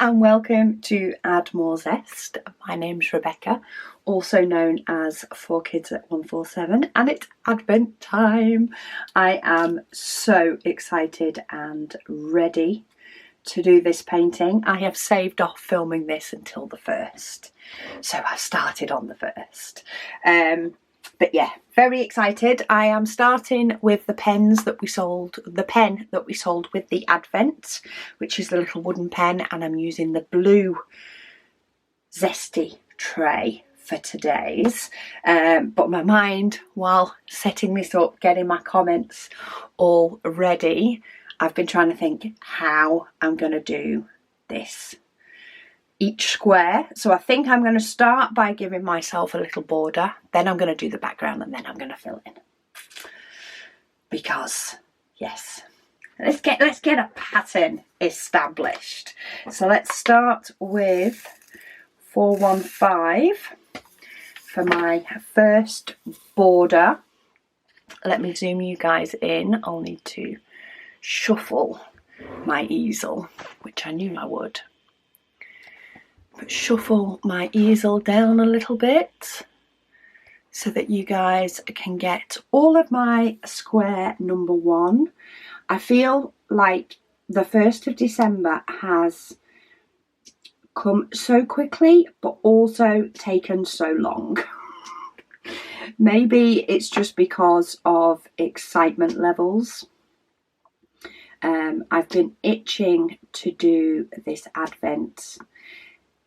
and welcome to Add More Zest. My name's Rebecca, also known as 4Kids at 147, and it's Advent time. I am so excited and ready to do this painting. I have saved off filming this until the 1st, so I started on the 1st. But yeah, very excited. I am starting with the pens that we sold, the pen that we sold with the Advent, which is the little wooden pen, and I'm using the blue zesty tray for today's. But my mind, while setting this up, getting my comments all ready, I've been trying to think how I'm going to do this. Each square. So I think I'm going to start by giving myself a little border, then I'm going to do the background, and then I'm going to fill in. Because yes, let's get a pattern established. So let's start with 415 for my first border. Let me zoom you guys in. I'll need to shuffle my easel, which I knew I would. But shuffle my easel down a little bit so that you guys can get all of my square number 1. I feel like the 1st of December has come so quickly, but also taken so long. Maybe it's just because of excitement levels. I've been itching to do this Advent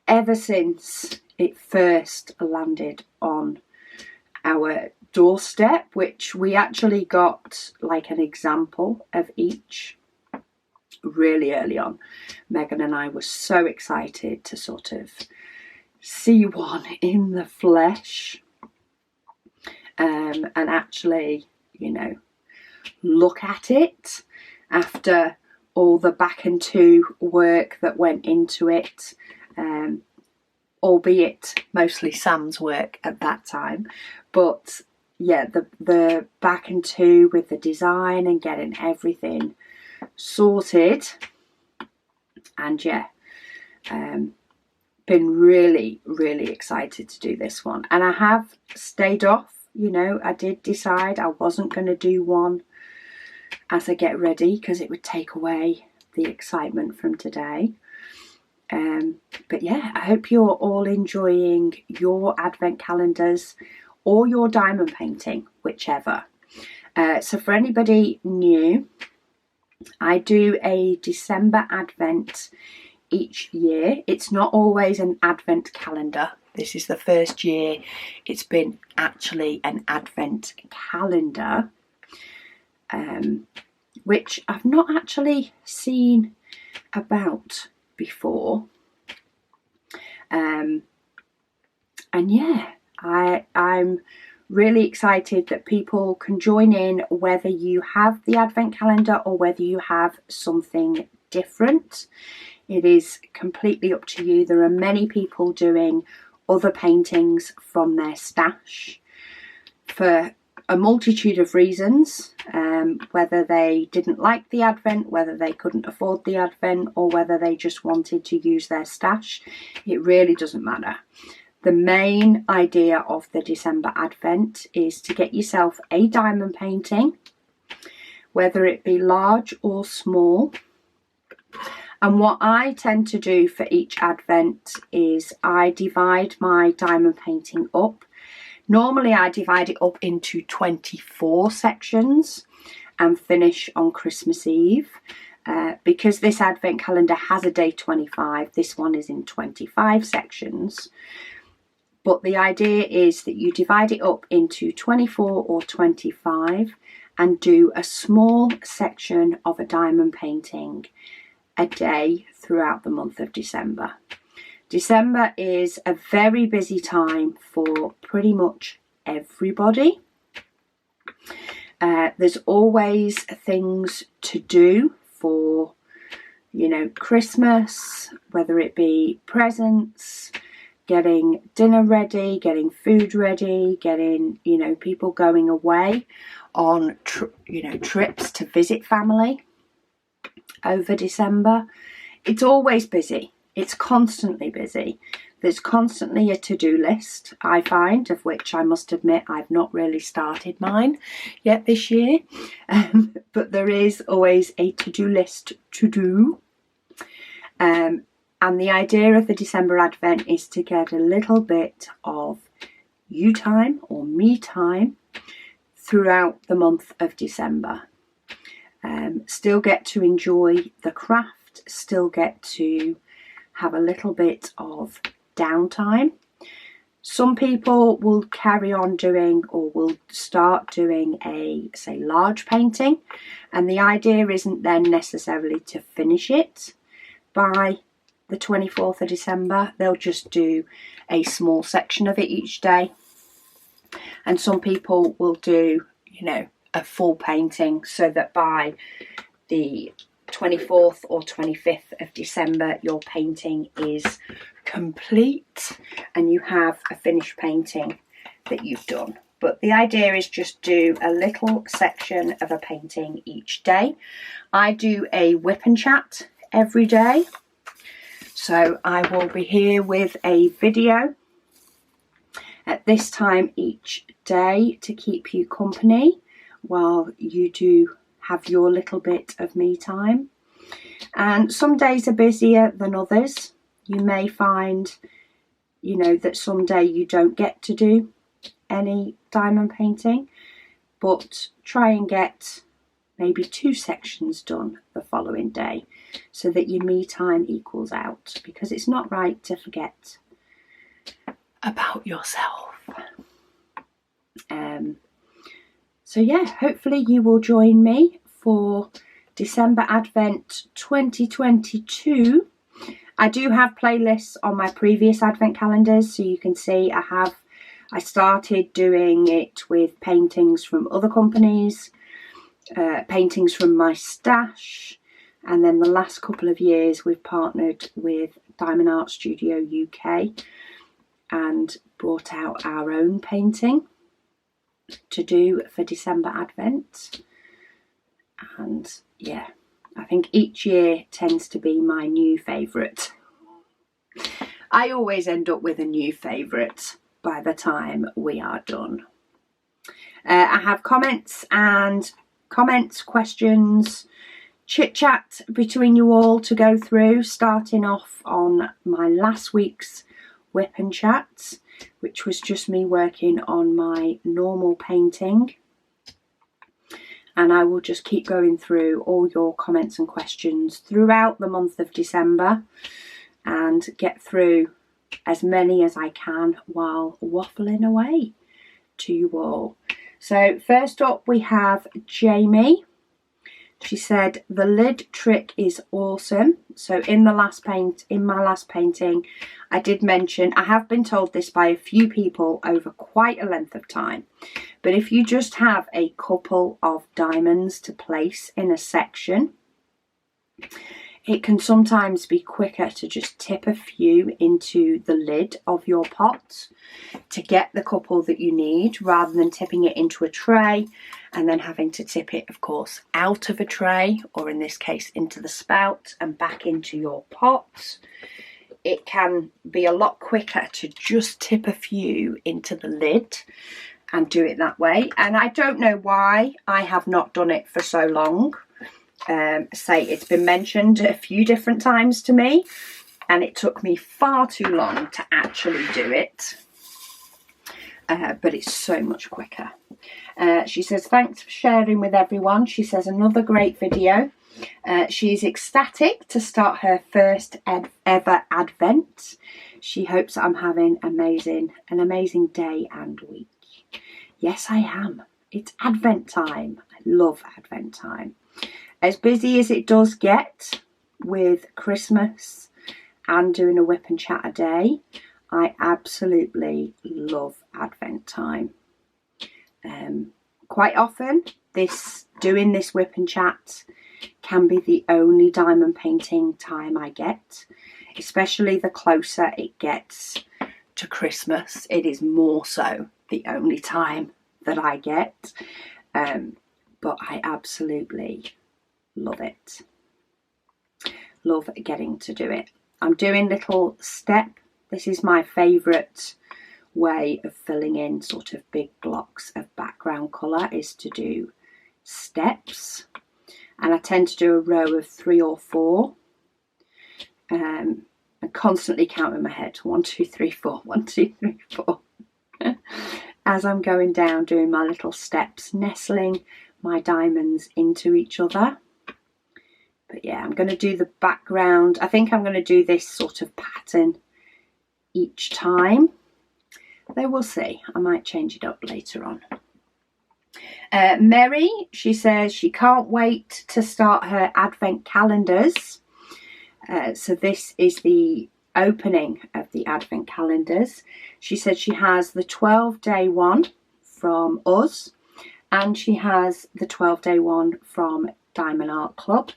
ever since it first landed on our doorstep, which we actually got like an example of each really early on. Megan and I were so excited to sort of see one in the flesh, and actually, you know, look at it after all the back and two work that went into it. Albeit mostly Sam's work at that time, but yeah, the back and two with the design and getting everything sorted, and yeah, been really excited to do this one. And I have stayed off, you know, I did decide I wasn't going to do one as I get ready because it would take away the excitement from today. But yeah, I hope you're all enjoying your Advent calendars or your diamond painting, whichever. So for anybody new, I do a December Advent each year. It's not always an Advent calendar. This is the first year it's been actually an Advent calendar, which I've not actually seen about before. And yeah, I'm really excited that people can join in, whether you have the Advent calendar or whether you have something different. It is completely up to you. There are many people doing other paintings from their stash for a multitude of reasons, whether they didn't like the Advent, whether they couldn't afford the Advent, or whether they just wanted to use their stash. It really doesn't matter. The main idea of the December Advent is to get yourself a diamond painting, whether it be large or small. And what I tend to do for each Advent is I divide my diamond painting up. Normally I divide it up into 24 sections and finish on Christmas Eve. Because this Advent calendar has a day 25, this one is in 25 sections. But the idea is that you divide it up into 24 or 25 and do a small section of a diamond painting a day throughout the month of December. December is a very busy time for pretty much everybody. There's always things to do for, you know, Christmas, whether it be presents, getting dinner ready, getting food ready, getting, you know, people going away on, trips to visit family over December. It's always busy. it's constantly busy. There's constantly a to-do list, I find, of which I must admit I've not really started mine yet this year. But there is always a to-do list to do. And the idea of the December Advent is to get a little bit of you time or me time throughout the month of December. Still get to enjoy the craft, still get to have a little bit of downtime. Some people will carry on doing or will start doing a, say, large painting, and the idea isn't then necessarily to finish it by the 24th of December. They'll just do a small section of it each day. And some people will do, you know, a full painting so that by the 24th or 25th of December your painting is complete and you have a finished painting that you've done. But the idea is just do a little section of a painting each day. I do a whip and chat every day, so I will be here with a video at this time each day to keep you company while you do have your little bit of me time. And some days are busier than others. You may find, you know, that someday you don't get to do any diamond painting, but try and get maybe 2 sections done the following day so that your me time equals out, because it's not right to forget about yourself. So yeah, hopefully you will join me for December Advent 2022. I do have playlists on my previous Advent calendars, so you can see I started doing it with paintings from other companies, paintings from my stash, and then the last couple of years we've partnered with Diamond Art Studio UK and brought out our own painting to do for December Advent. And yeah, I think each year tends to be my new favourite. I always end up with a new favourite by the time we are done. I have comments, questions, chit chat between you all to go through, starting off on my last week's whip and chat, which was just me working on my normal painting. And I will just keep going through all your comments and questions throughout the month of December and get through as many as I can while waffling away to you all. So first up we have Jamie. She said the lid trick is awesome. So in my last painting, I did mention, I have been told this by a few people over quite a length of time, but if you just have a couple of diamonds to place in a section, it can sometimes be quicker to just tip a few into the lid of your pot to get the couple that you need, rather than tipping it into a tray and then having to tip it, of course, out of a tray, or in this case into the spout and back into your pot. It can be a lot quicker to just tip a few into the lid and do it that way. And I don't know why I have not done it for so long. Say it's been mentioned a few different times to me, and it took me far too long to actually do it. But it's so much quicker. She says, thanks for sharing with everyone. She says, another great video. She's ecstatic to start her first ever Advent. She hopes I'm having an amazing day and week. Yes, I am. It's Advent time. I love Advent time. As busy as it does get with Christmas and doing a whip and chat a day, I absolutely love Advent time. Quite often, doing this whip and chat can be the only diamond painting time I get, especially the closer it gets to Christmas. It is more so the only time that I get, but I absolutely love it. Love getting to do it. I'm doing little step. This is my favourite way of filling in sort of big blocks of background colour, is to do steps. And I tend to do a row of 3 or 4. And constantly count in my head, 1, 2, 3, 4, 1, 2, 3, 4. As I'm going down, doing my little steps, nestling my diamonds into each other. But yeah, I'm going to do the background. I think I'm going to do this sort of pattern each time. Though we'll see. I might change it up later on. Mary, she says she can't wait to start her advent calendars. So this is the opening of the advent calendars. She said she has the 12-day one from us, and she has the 12-day one from Diamond Art Club.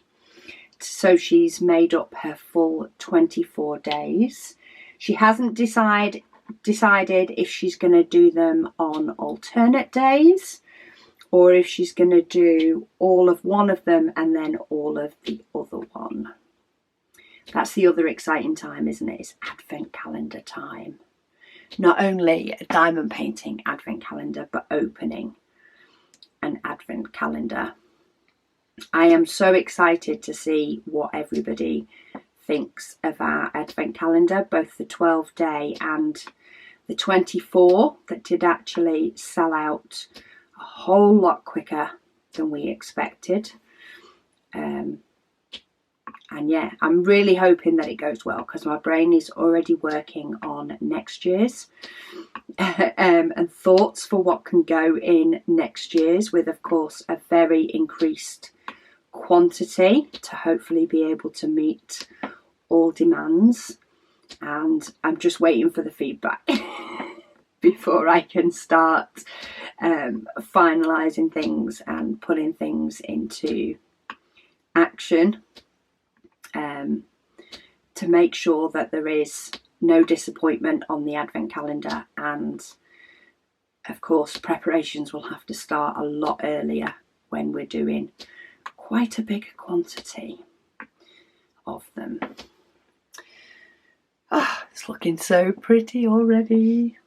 So she's made up her full 24 days. She hasn't decided if she's going to do them on alternate days, or if she's going to do all of one of them and then all of the other one. That's the other exciting time, isn't it? It's advent calendar time. Not only a diamond painting advent calendar, but opening an advent calendar. I am so excited to see what everybody thinks of our advent calendar, both the 12-day and the 24, that did actually sell out a whole lot quicker than we expected. And yeah, I'm really hoping that it goes well, because my brain is already working on next year's and thoughts for what can go in next year's, with of course a very increased quantity to hopefully be able to meet all demands. And I'm just waiting for the feedback before I can start finalising things and putting things into action, to make sure that there is no disappointment on the advent calendar. And of course preparations will have to start a lot earlier when we're doing quite a big quantity of them. It's looking so pretty already.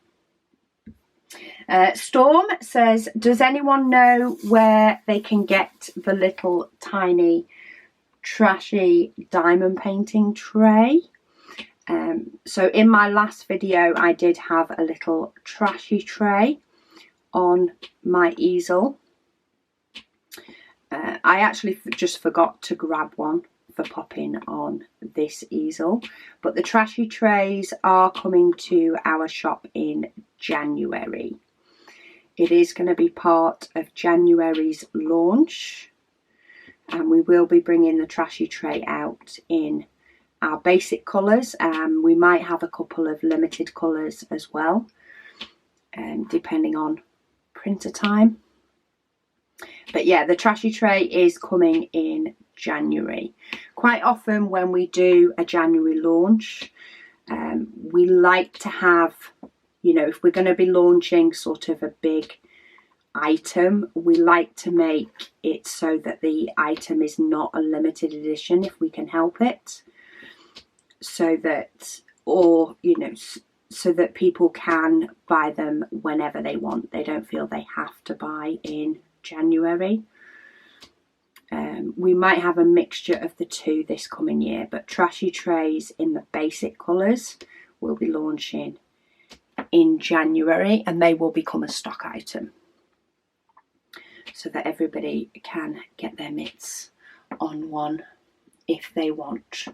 Storm says, does anyone know where they can get the little tiny trashy diamond painting tray? So in my last video I did have a little trashy tray on my easel. I actually just forgot to grab one for popping on this easel, but the trashy trays are coming to our shop in January. It is going to be part of January's launch, and we will be bringing the trashy tray out in our basic colours. We might have a couple of limited colours as well, depending on printer time. But yeah, the trashy tray is coming in January. Quite often when we do a January launch, we like to have, you know, if we're going to be launching sort of a big item, we like to make it so that the item is not a limited edition if we can help it, so that, or you know, so that people can buy them whenever they want. They don't feel they have to buy in January. We might have a mixture of the two this coming year, but trashy trays in the basic colours will be launching in January, and they will become a stock item so that everybody can get their mitts on one if they want.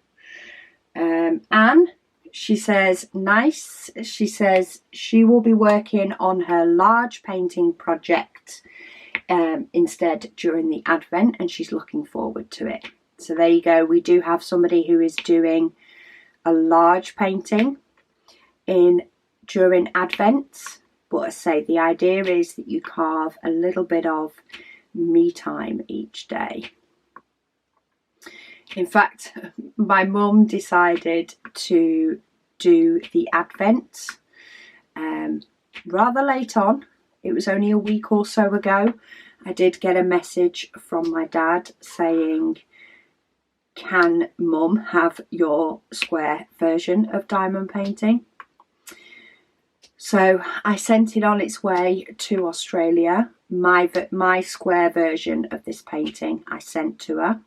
Anne, she says, nice. She says she will be working on her large painting project instead during the Advent, and she's looking forward to it. So there you go. We do have somebody who is doing a large painting during Advent, but I say the idea is that you carve a little bit of me time each day. In fact, my mum decided to do the Advent rather late on. It was only a week or so ago. I did get a message from my dad saying can Mum have your square version of diamond painting? So I sent it on its way to Australia. My square version of this painting I sent to her.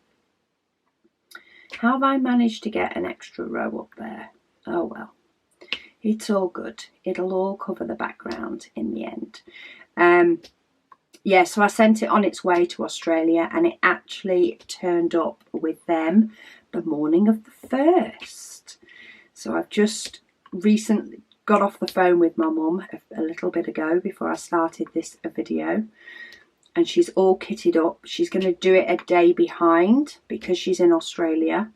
How have I managed to get an extra row up there? Oh well, it's all good. It'll all cover the background in the end. Yeah, so I sent it on its way to Australia, and it actually turned up with them the morning of the 1st. So I've just recently got off the phone with my mum a little bit ago before I started this video, and she's all kitted up. She's going to do it a day behind because she's in Australia.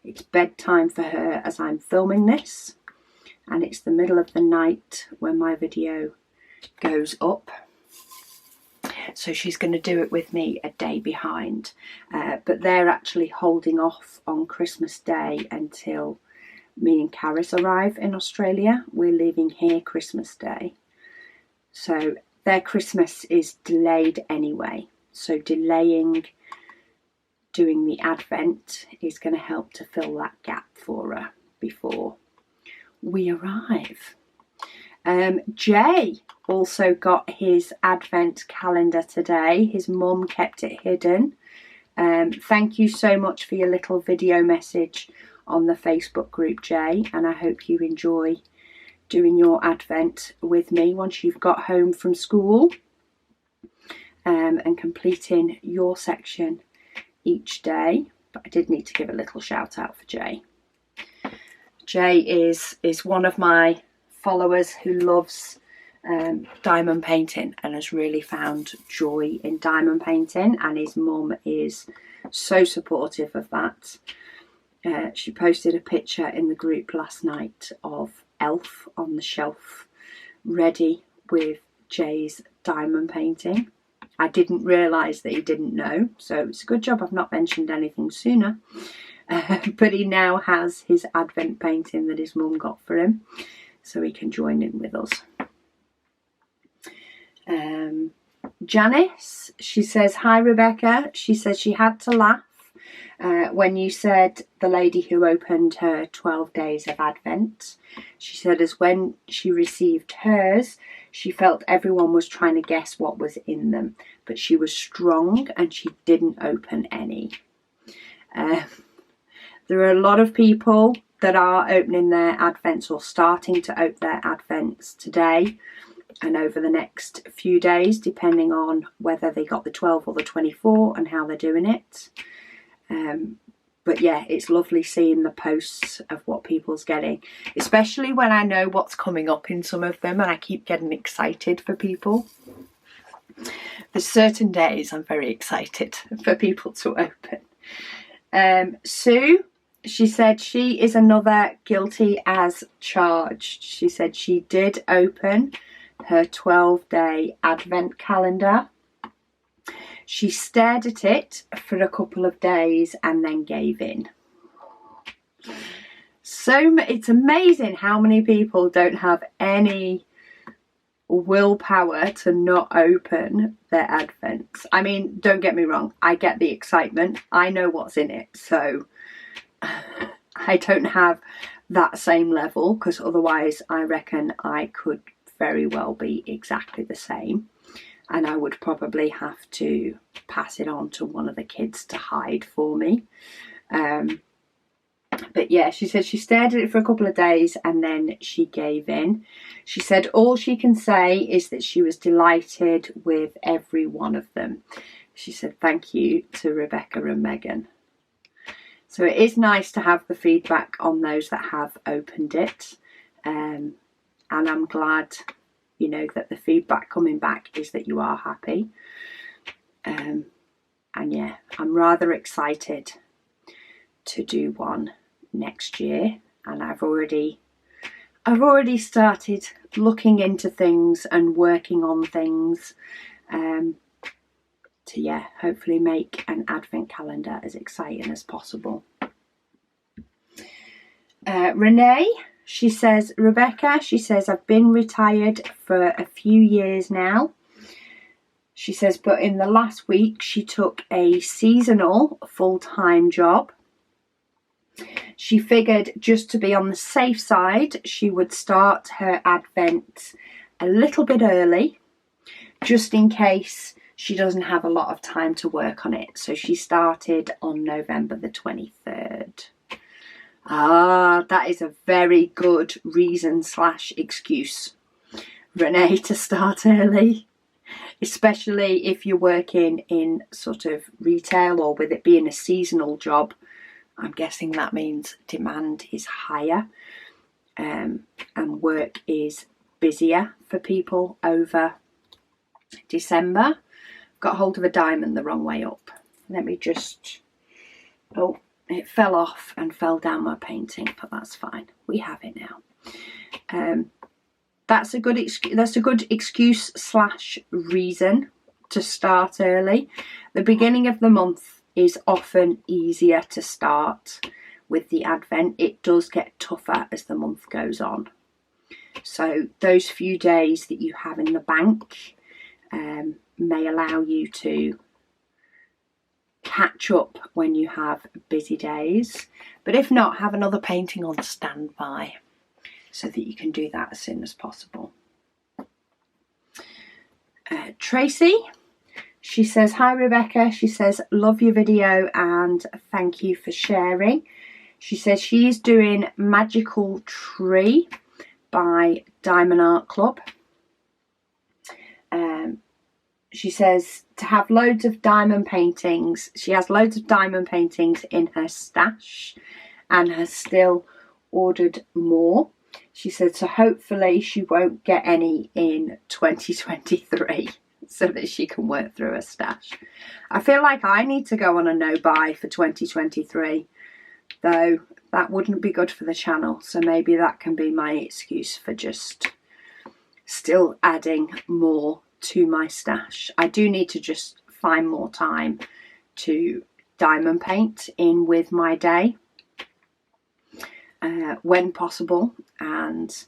It's bedtime for her as I'm filming this, and it's the middle of the night when my video goes up. So she's going to do it with me a day behind, but they're actually holding off on Christmas Day until me and Caris arrive in Australia. We're leaving here Christmas Day, so their Christmas is delayed anyway, so delaying doing the Advent is going to help to fill that gap for her before we arrive. Jay also got his Advent calendar today. His mum kept it hidden. Thank you so much for your little video message on the Facebook group, Jay, and I hope you enjoy doing your Advent with me once you've got home from school, and completing your section each day. But I did need to give a little shout out for Jay. Jay is one of my followers who loves diamond painting and has really found joy in diamond painting, and his mum is so supportive of that. She posted a picture in the group last night of Elf on the shelf ready with Jay's diamond painting. I didn't realise that he didn't know, so it's a good job I've not mentioned anything sooner. But he now has his Advent painting that his mum got for him, so he can join in with us. Janice, she says, hi Rebecca. She says she had to laugh when you said the lady who opened her 12 days of Advent. She said as when she received hers, she felt everyone was trying to guess what was in them, but she was strong and she didn't open any. There are a lot of people that are opening their Advents or starting to open their Advents today and over the next few days, depending on whether they got the 12 or the 24 and how they're doing it. But yeah, it's lovely seeing the posts of what people's getting, especially when I know what's coming up in some of them and I keep getting excited for people. There's certain days I'm very excited for people to open. Sue, she said she is another guilty as charged. She said she did open her 12-day Advent calendar. She stared at it for a couple of days and then gave in. So it's amazing how many people don't have any willpower to not open their Advents. I mean, don't get me wrong, I get the excitement. I know what's in it, so I don't have that same level, because otherwise I reckon I could very well be exactly the same. And I would probably have to pass it on to one of the kids to hide for me. But yeah, she said she stared at it for a couple of days and then she gave in. She said all she can say is that she was delighted with every one of them. She said thank you to Rebecca and Megan. So it is nice to have the feedback on those that have opened it. And I'm glad, you know, that the feedback coming back is that you are happy. And yeah, I'm rather excited to do one next year, and I've already started looking into things and working on things to, yeah, hopefully make an Advent calendar as exciting as possible. Renee, she says, Rebecca, she says, I've been retired for a few years now. She says, but in the last week, she took a seasonal full-time job. She figured, just to be on the safe side, she would start her Advent a little bit early, just in case she doesn't have a lot of time to work on it. So she started on November the 23rd. That is a very good reason / excuse, Renee, to start early, especially if you're working in sort of retail, or with it being a seasonal job. I'm guessing that means demand is higher, and work is busier for people over December. Got hold of a diamond the wrong way up. Let me just... Oh, it fell off and fell down my painting, but that's fine. We have it now. That's a good excuse / reason to start early. The beginning of the month is often easier to start with the Advent. It does get tougher as the month goes on. So those few days that you have in the bank may allow you to catch up when you have busy days. But if not, have another painting on standby so that you can do that as soon as possible. Tracy, she says, hi Rebecca. She says, love your video and thank you for sharing. She says she's doing Magical Tree by Diamond Art Club. She says to have loads of diamond paintings. She has loads of diamond paintings in her stash and has still ordered more. She said so hopefully she won't get any in 2023 so that she can work through her stash. I feel like I need to go on a no-buy for 2023, though that wouldn't be good for the channel, so maybe that can be my excuse for just still adding more to my stash. I do need to just find more time to diamond paint in with my day when possible, and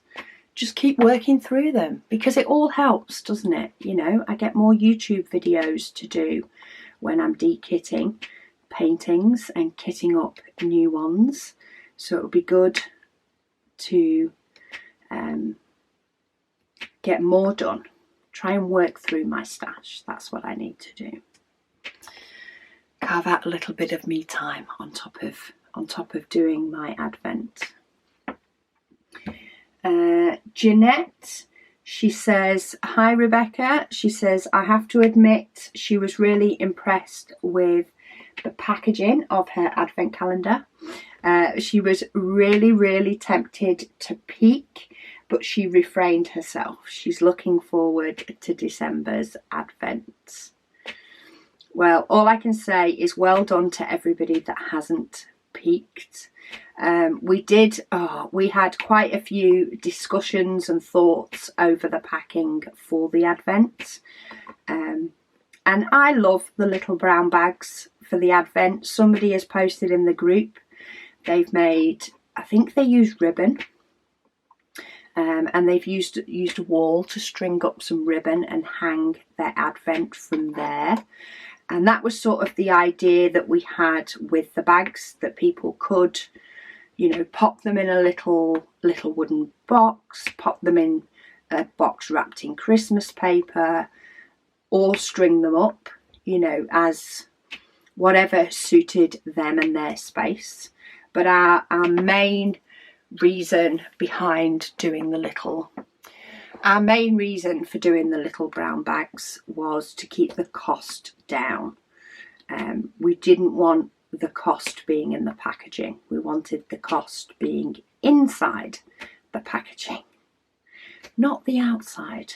just keep working through them, because it all helps, doesn't it? You know, I get more YouTube videos to do when I'm de-kitting paintings and kitting up new ones, so it would be good to get more done. Try and work through my stash. That's what I need to do. Carve out a little bit of me time on top of doing my Advent. Jeanette, she says, hi Rebecca. She says, I have to admit she was really impressed with the packaging of her Advent calendar. She was really tempted to peek, but she refrained herself. She's looking forward to December's Advent. Well, all I can say is well done to everybody that hasn't peaked. We had quite a few discussions and thoughts over the packing for the Advent. And I love the little brown bags for the Advent. Somebody has posted in the group. They've made, I think they use ribbon. And they've used a wall to string up some ribbon and hang their Advent from there. And that was sort of the idea that we had with the bags, that people could, you know, pop them in a little wooden box, pop them in a box wrapped in Christmas paper, or string them up, you know, as whatever suited them and their space. But our main reason behind doing our main reason for doing the little brown bags was to keep the cost down. We didn't want the cost being in the packaging. We wanted the cost being inside the packaging, not the outside.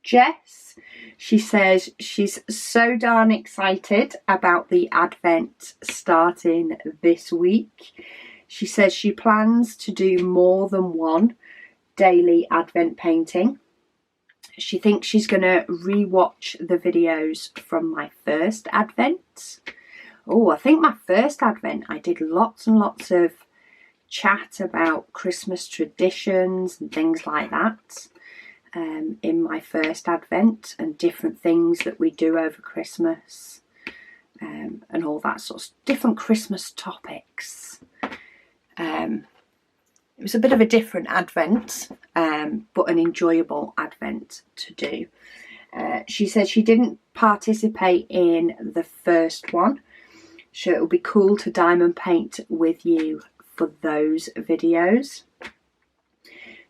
Jess, she says she's so darn excited about the Advent starting this week. She says she plans to do more than one daily Advent painting. She thinks she's going to re-watch the videos from my first Advent. Oh, I think my first Advent I did lots and lots of chat about Christmas traditions and things like that. In my first Advent, and different things that we do over Christmas. and all that sort of different Christmas topics. It was a bit of a different Advent, but an enjoyable Advent to do. She said she didn't participate in the first one, so it will be cool to diamond paint with you for those videos.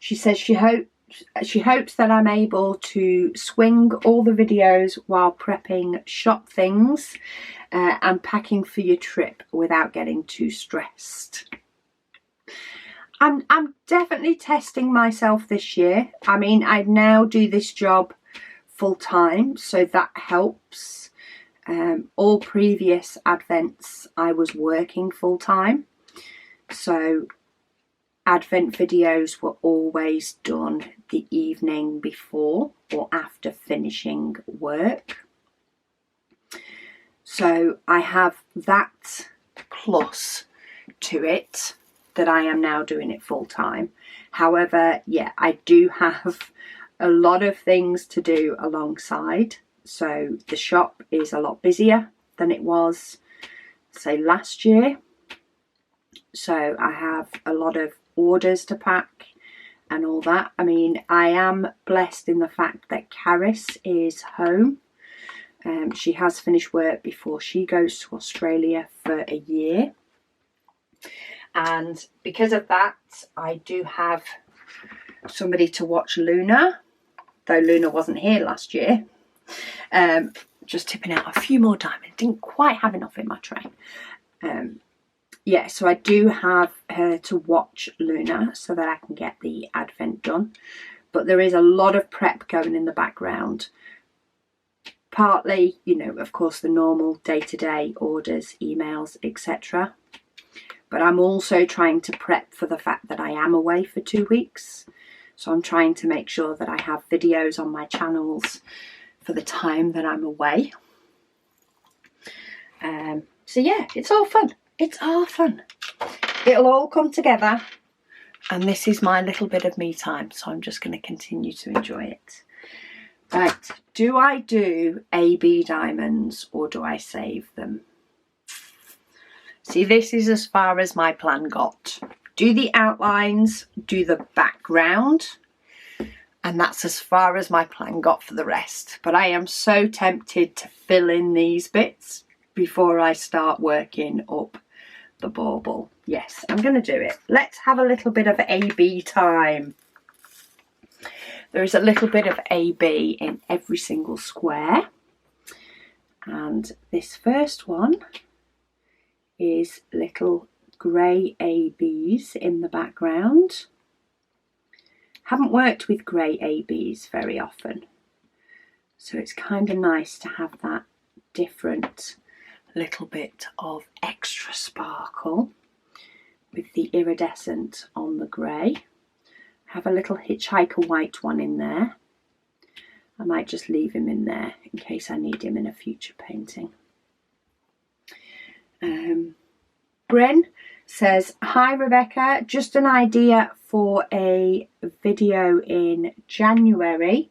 She says she hopes that I'm able to swing all the videos while prepping shop things and packing for your trip without getting too stressed. I'm definitely testing myself this year. I mean, I now do this job full time, so that helps. All previous Advents I was working full time, so Advent videos were always done the evening before or after finishing work. So I have that plus to it, that I am now doing it full time. However, yeah, I do have a lot of things to do alongside. So the shop is a lot busier than it was, say, last year. So I have a lot of orders to pack and all that. I mean, I am blessed in the fact that Caris is home. She has finished work before she goes to Australia for a year. And because of that, I do have somebody to watch Luna, though Luna wasn't here last year. Just tipping out a few more diamonds. Didn't quite have enough in my tray. Yeah, so I do have her to watch Luna so that I can get the Advent done. But there is a lot of prep going in the background. Partly, you know, of course, the normal day-to-day orders, emails, etc. But I'm also trying to prep for the fact that I am away for 2 weeks. So I'm trying to make sure that I have videos on my channels for the time that I'm away. So yeah, it's all fun. It's all fun. It'll all come together. And this is my little bit of me time. So I'm just going to continue to enjoy it. Right, do I do AB diamonds or do I save them? See, this is as far as my plan got. Do the outlines, do the background, and that's as far as my plan got for the rest. But I am so tempted to fill in these bits before I start working up the bauble. Yes, I'm going to do it. Let's have a little bit of AB time. There is a little bit of AB in every single square. And this first one is little grey ABs in the background. Haven't worked with grey ABs very often, so it's kind of nice to have that different little bit of extra sparkle with the iridescent on the grey. Have a little hitchhiker white one in there. I might just leave him in there in case I need him in a future painting. Bryn says, hi Rebecca, just an idea for a video in January.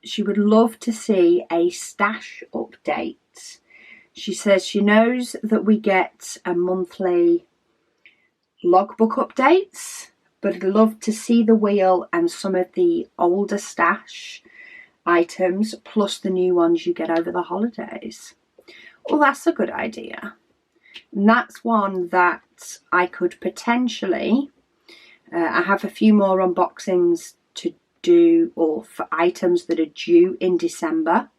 She would love to see a stash update. She says she knows that we get a monthly logbook updates, but I'd love to see the wheel and some of the older stash items plus the new ones you get over the holidays. Well, that's a good idea. And that's one that I could potentially, I have a few more unboxings to do, or for items that are due in December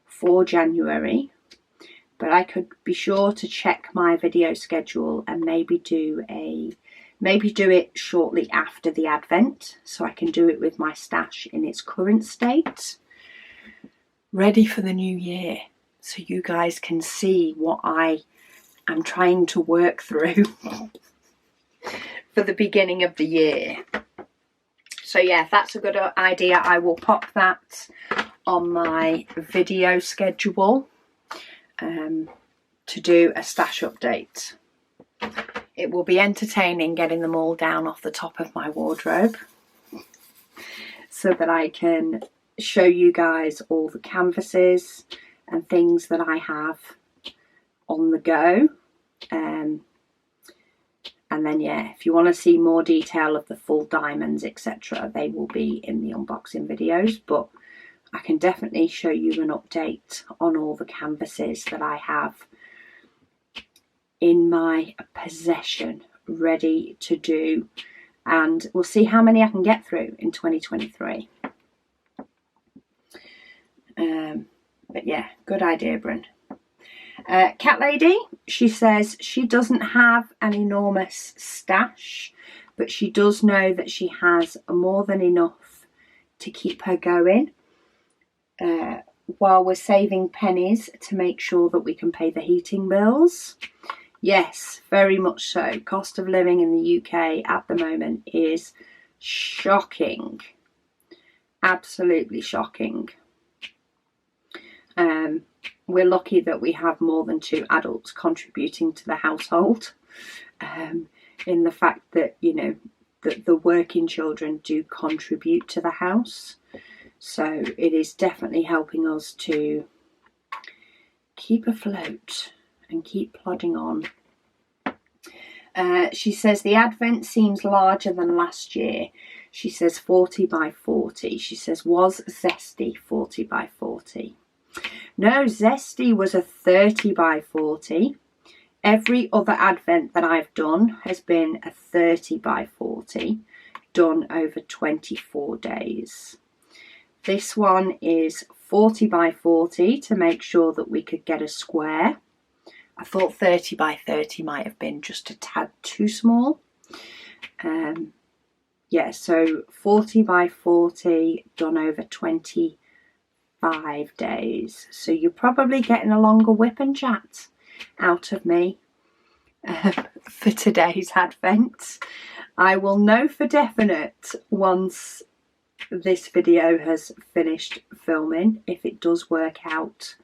for January. But I could be sure to check my video schedule and maybe do it shortly after the Advent, so I can do it with my stash in its current state, ready for the new year, so you guys can see what I am trying to work through for the beginning of the year. So yeah, if that's a good idea, I will pop that on my video schedule to do a stash update. It will be entertaining getting them all down off the top of my wardrobe so that I can show you guys all the canvases and things that I have on the go. And then, yeah, if you want to see more detail of the full diamonds, etc., they will be in the unboxing videos. But I can definitely show you an update on all the canvases that I have in my possession, ready to do. And we'll see how many I can get through in 2023. But yeah, good idea, Bryn. Cat Lady, she says she doesn't have an enormous stash, but she does know that she has more than enough to keep her going while we're saving pennies to make sure that we can pay the heating bills. Yes, very much so. Cost of living in the UK at the moment is shocking. Absolutely shocking. We're lucky that we have more than 2 adults contributing to the household, in the fact that, you know, that the working children do contribute to the house. So it is definitely helping us to keep afloat and keep plodding on. She says the advent seems larger than last year. She says 40 by 40. She says, was Zesty 40 by 40? No, Zesty was a 30 by 40. Every other advent that I've done has been a 30 by 40, done over 24 days. This one is 40 by 40 to make sure that we could get a square. I thought 30 by 30 might have been just a tad too small. Yeah, so 40 by 40 done over 25 days. So you're probably getting a longer whip and chat out of me for today's advent. I will know for definite once this video has finished filming if it does work out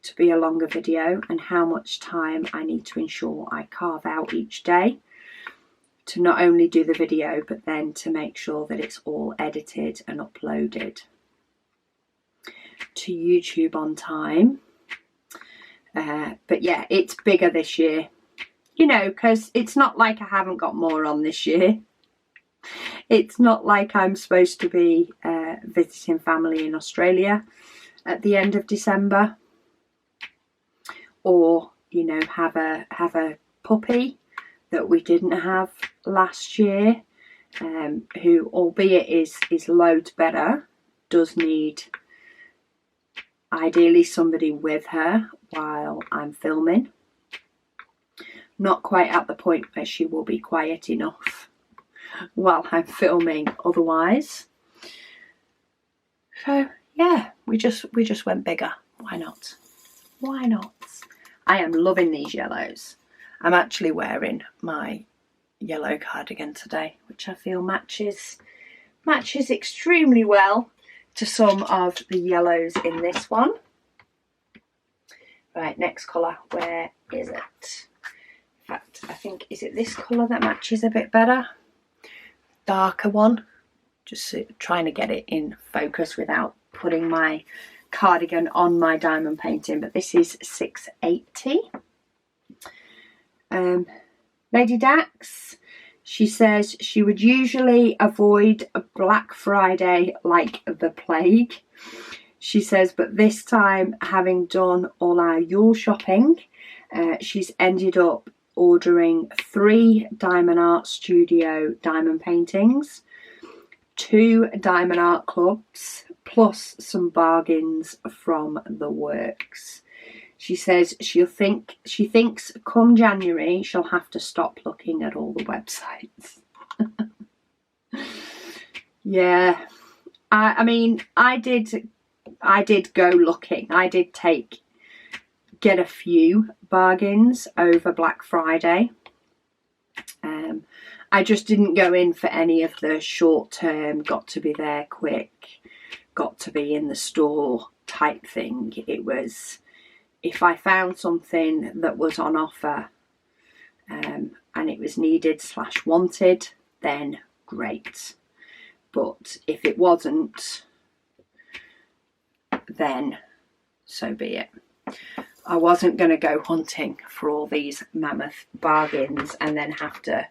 to be a longer video, and how much time I need to ensure I carve out each day to not only do the video but then to make sure that it's all edited and uploaded to YouTube on time. But yeah, it's bigger this year, you know, because it's not like I haven't got more on this year. It's not like I'm supposed to be visiting family in Australia at the end of December, or, you know, have a puppy that we didn't have last year, who, albeit is loads better, does need ideally somebody with her while I'm filming. Not quite at the point where she will be quiet enough while I'm filming otherwise. So yeah, we just went bigger. Why not? Why not? I am loving these yellows. I'm actually wearing my yellow cardigan today, which I feel matches extremely well to some of the yellows in this one. Right, next colour, where is it? In fact, I think, is it this colour that matches a bit better? Darker one. Just trying to get it in focus without putting my cardigan on my diamond painting, but this is 680. Lady Dax, she says she would usually avoid a Black Friday like the plague. She says, but this time, having done all our Yule shopping, she's ended up ordering 3 Diamond Art Studio diamond paintings, 2 Diamond Art Clubs, plus some bargains from the works. She says she thinks come January she'll have to stop looking at all the websites. Yeah, I mean, I did go looking. I did get a few bargains over Black Friday. I just didn't go in for any of the short term, got to be there quick, got to be in the store type thing. It was, if I found something that was on offer and it was needed / wanted, then great. But if it wasn't, then so be it. I wasn't going to go hunting for all these mammoth bargains and then have to,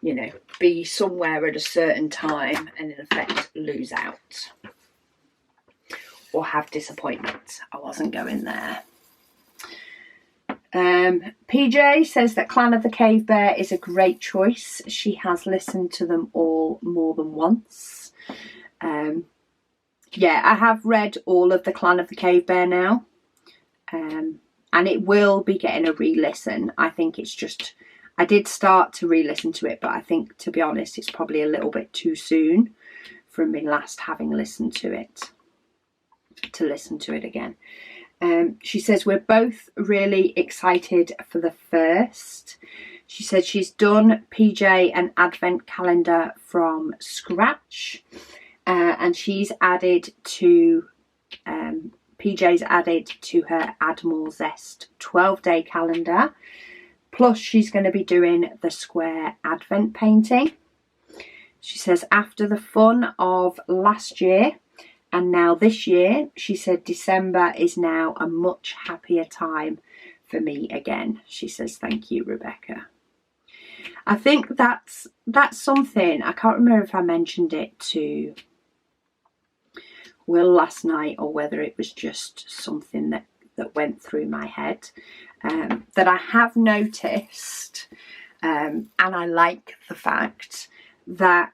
you know, be somewhere at a certain time and in effect lose out or have disappointment. I wasn't going there. PJ says that Clan of the Cave Bear is a great choice. She has listened to them all more than once. Yeah, I have read all of the Clan of the Cave Bear now. And it will be getting a re-listen. I think it's just, I did start to re-listen to it, but I think, to be honest, it's probably a little bit too soon from me last having listened to it, to listen to it again. She says we're both really excited for the first. She said she's done PJ an advent calendar from scratch, and she's added to PJ's added to her Add More Zest 12-day calendar. Plus she's going to be doing the square advent painting. She says after the fun of last year and now this year, she said December is now a much happier time for me again. She says thank you, Rebecca. I think that's something, I can't remember if I mentioned it to Will last night or whether it was just something that went through my head, that I have noticed, and I like the fact that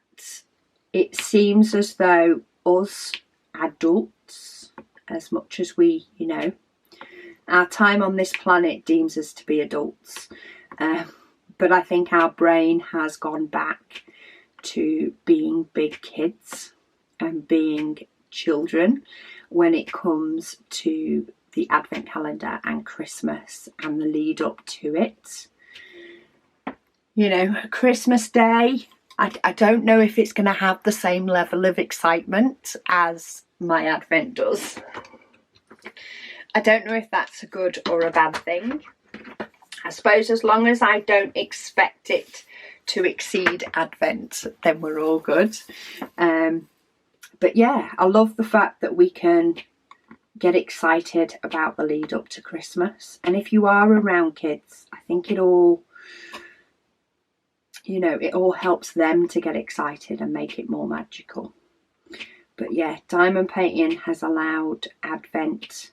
it seems as though us adults, as much as we, you know, our time on this planet deems us to be adults, but I think our brain has gone back to being big kids and being children when it comes to the advent calendar and Christmas and the lead up to it. You know, Christmas Day, I don't know if it's going to have the same level of excitement as my advent does. I don't know if that's a good or a bad thing. I suppose as long as I don't expect it to exceed advent, then we're all good. But yeah, I love the fact that we can get excited about the lead up to Christmas. And if you are around kids, I think it all, you know, it all helps them to get excited and make it more magical. But yeah, diamond painting has allowed Advent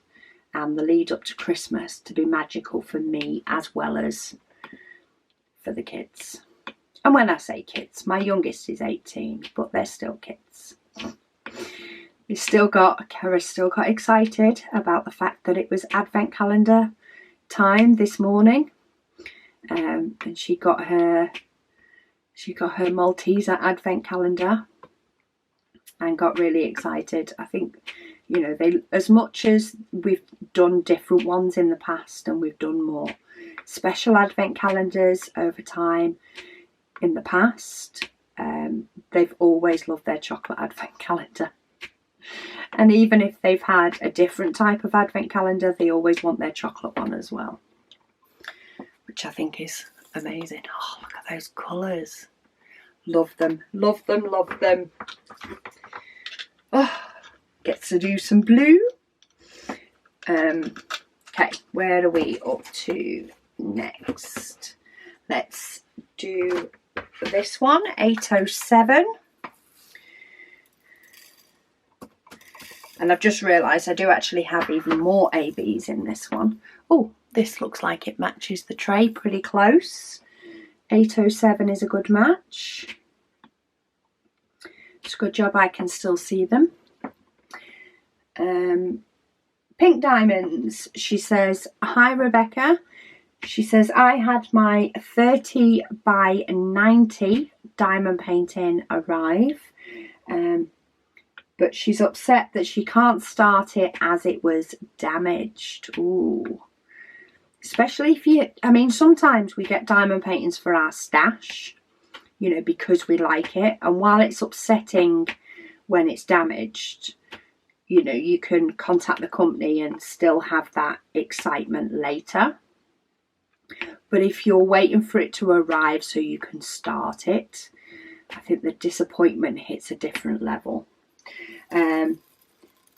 and the lead up to Christmas to be magical for me as well as for the kids. And when I say kids, my youngest is 18, but they're still kids. Kara still got excited about the fact that it was Advent calendar time this morning, and she got her Malteser Advent calendar and got really excited. I think, you know, they, as much as we've done different ones in the past and we've done more special Advent calendars over time in the past, they've always loved their chocolate Advent calendar. And even if they've had a different type of Advent calendar, they always want their chocolate one as well, which I think is amazing. Oh, look at those colours. Love them, love them, love them. Oh, gets to do some blue. Okay, where are we up to next? Let's do this one, 807. And I've just realised I do actually have even more ABs in this one. Oh, this looks like it matches the tray pretty close. 807 is a good match. It's a good job I can still see them. Pink Diamonds, she says, hi Rebecca. She says, I had my 30 by 90 diamond painting arrive. But she's upset that she can't start it as it was damaged. Ooh. Especially if you, I mean, sometimes we get diamond paintings for our stash, you know, because we like it. And while it's upsetting when it's damaged, you know, you can contact the company and still have that excitement later. But if you're waiting for it to arrive so you can start it, I think the disappointment hits a different level.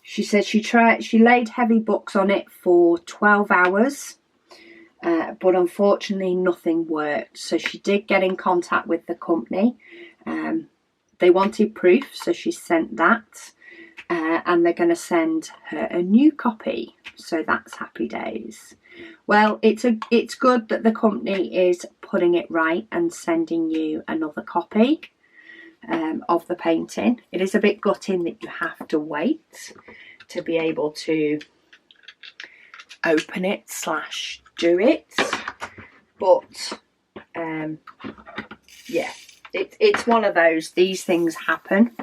She said she laid heavy books on it for 12 hours, but unfortunately nothing worked. So she did get in contact with the company. They wanted proof, so she sent that, and they're going to send her a new copy. So that's happy days. Well, it's good that the company is putting it right and sending you another copy of the painting. It is a bit gutting that you have to wait to be able to open it / do it, but yeah, it's one of those, these things happen.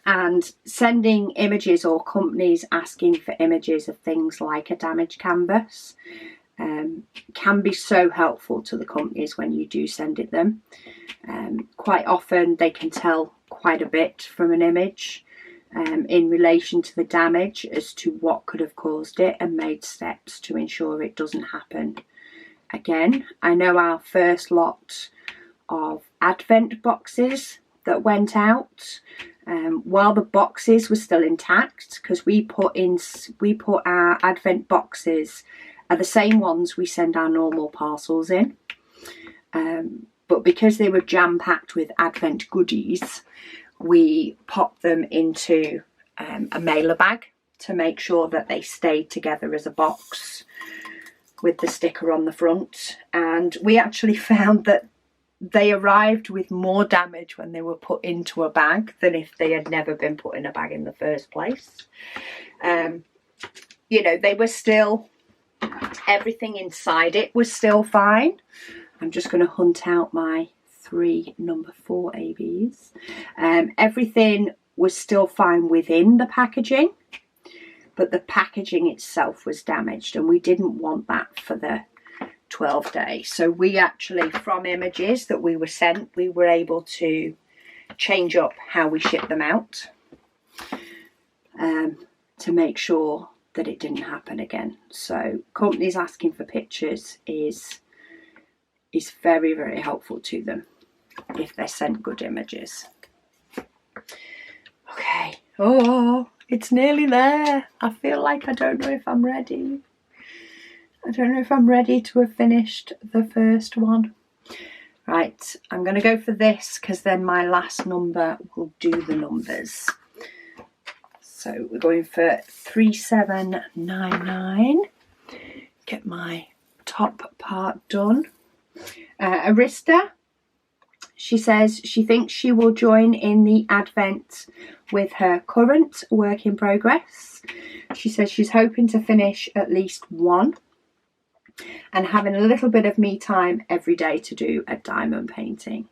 And sending images, or companies asking for images of things like a damaged canvas, can be so helpful to the companies when you do send it them. Quite often they can tell quite a bit from an image in relation to the damage as to what could have caused it, and made steps to ensure it doesn't happen again. I know our first lot of Advent boxes that went out, while the boxes were still intact, because we put our Advent boxes are the same ones we send our normal parcels in, but because they were jam-packed with Advent goodies, we popped them into a mailer bag to make sure that they stayed together as a box with the sticker on the front. And we actually found that they arrived with more damage when they were put into a bag than if they had never been put in a bag in the first place. You know, they were still, everything inside it was still fine. I'm just going to hunt out my 3 number 4 ABs. Everything was still fine within the packaging, but the packaging itself was damaged, and we didn't want that for the 12 days. So we actually, from images that we were sent, we were able to change up how we ship them out, to make sure that it didn't happen again. So companies asking for pictures is very, very helpful to them if they're sent good images. Okay, oh, it's nearly there. I feel like I don't know if I'm ready. I don't know if I'm ready to have finished the first one. Right, I'm going to go for this, because then my last number will do the numbers. So we're going for 3799. Get my top part done. Arista, she says she thinks she will join in the Advent with her current work in progress. She says she's hoping to finish at least one, and having a little bit of me time every day to do a diamond painting.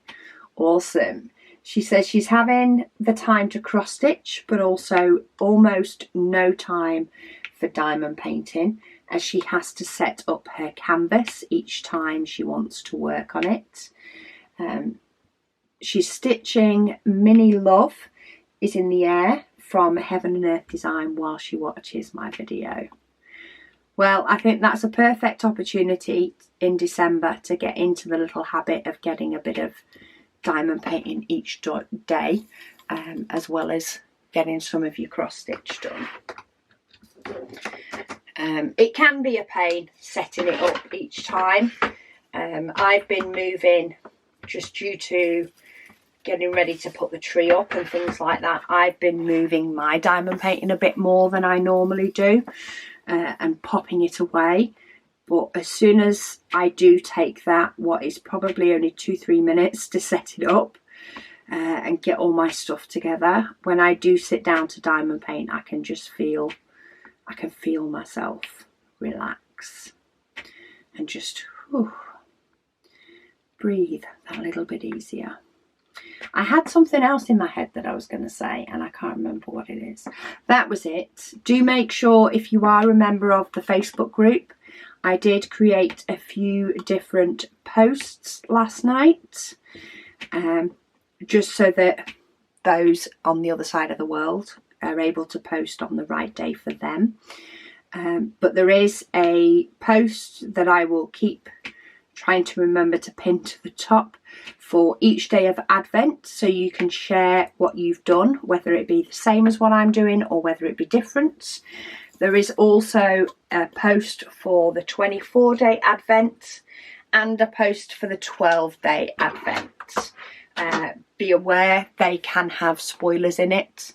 Awesome. She says she's having the time to cross stitch, but also almost no time for diamond painting, as she has to set up her canvas each time she wants to work on it. She's stitching Mini Love is in the Air from Heaven and Earth Design while she watches my video. Well, I think that's a perfect opportunity in December to get into the little habit of getting a bit of diamond painting each day, as well as getting some of your cross stitch done. It can be a pain setting it up each time. I've been moving, just due to getting ready to put the tree up and things like that, I've been moving my diamond painting a bit more than I normally do, and popping it away. But as soon as I do take that, what is probably only 2-3 minutes to set it up and get all my stuff together, when I do sit down to diamond paint, I can just feel, I can feel myself relax and just breathe that little bit easier. I had something else in my head that I was going to say, and I can't remember what it is. That was it. Do make sure, if you are a member of the Facebook group, I did create a few different posts last night, just so that those on the other side of the world are able to post on the right day for them. But there is a post that I will keep trying to remember to pin to the top for each day of Advent, so you can share what you've done, whether it be the same as what I'm doing or whether it be different. There is also a post for the 24-day Advent and a post for the 12-day Advent. Be aware they can have spoilers in it.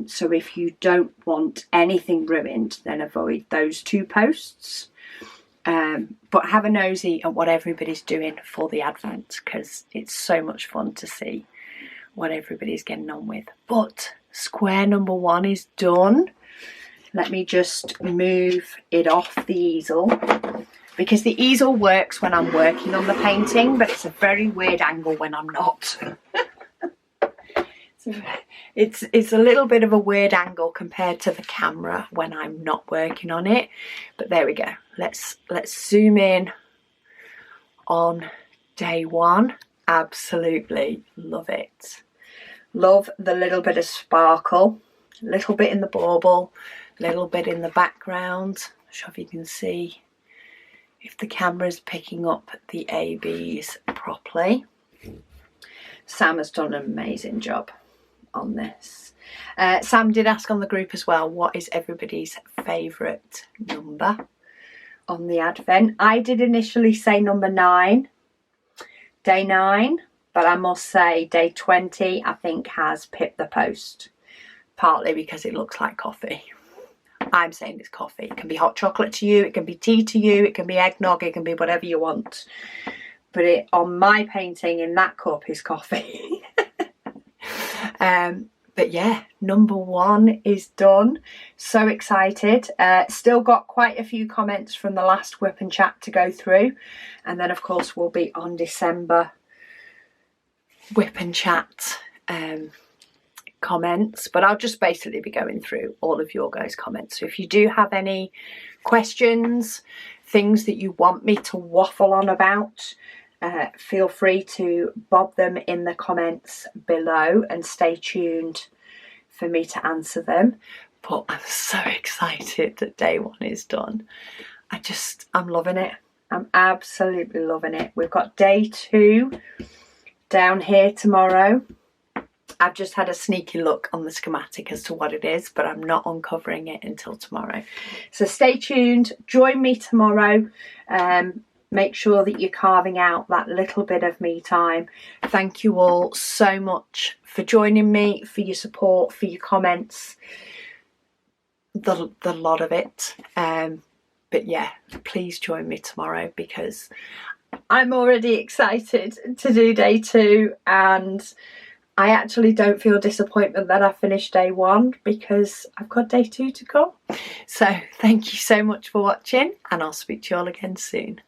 So if you don't want anything ruined, then avoid those two posts. But have a nosy at what everybody's doing for the Advent, because it's so much fun to see what everybody's getting on with. But square number 1 is done. Let me just move it off the easel, because the easel works when I'm working on the painting, but it's a very weird angle when I'm not. It's a little bit of a weird angle compared to the camera when I'm not working on it, but there we go. Let's zoom in on day 1. Absolutely love it. Love the little bit of sparkle, a little bit in the bauble, a little bit in the background. I'm sure if you can see if the camera's picking up the ABs properly. Sam has done an amazing job on this. Sam did ask on the group as well, what is everybody's favourite number on the Advent? I did initially say number 9, day 9, but I must say day 20 I think has pipped the post, partly because it looks like coffee. I'm saying it's coffee. It can be hot chocolate to you, it can be tea to you, it can be eggnog, it can be whatever you want. But it, on my painting, in that cup is coffee. But yeah, number 1 is done. So excited. Still got quite a few comments from the last Whip and Chat to go through. And then of course we'll be on December Whip and Chat comments, but I'll just basically be going through all of your guys' comments. So if you do have any questions, things that you want me to waffle on about, feel free to bob them in the comments below and stay tuned for me to answer them. But I'm so excited that day 1 is done. I'm loving it. I'm absolutely loving it. We've got day 2 down here tomorrow. I've just had a sneaky look on the schematic as to what it is, but I'm not uncovering it until tomorrow. So stay tuned, join me tomorrow. Make sure that you're carving out that little bit of me time. Thank you all so much for joining me, for your support, for your comments, the lot of it. But yeah, please join me tomorrow, because I'm already excited to do day 2, and I actually don't feel disappointment that I finished day 1, because I've got day 2 to come. So thank you so much for watching, and I'll speak to you all again soon.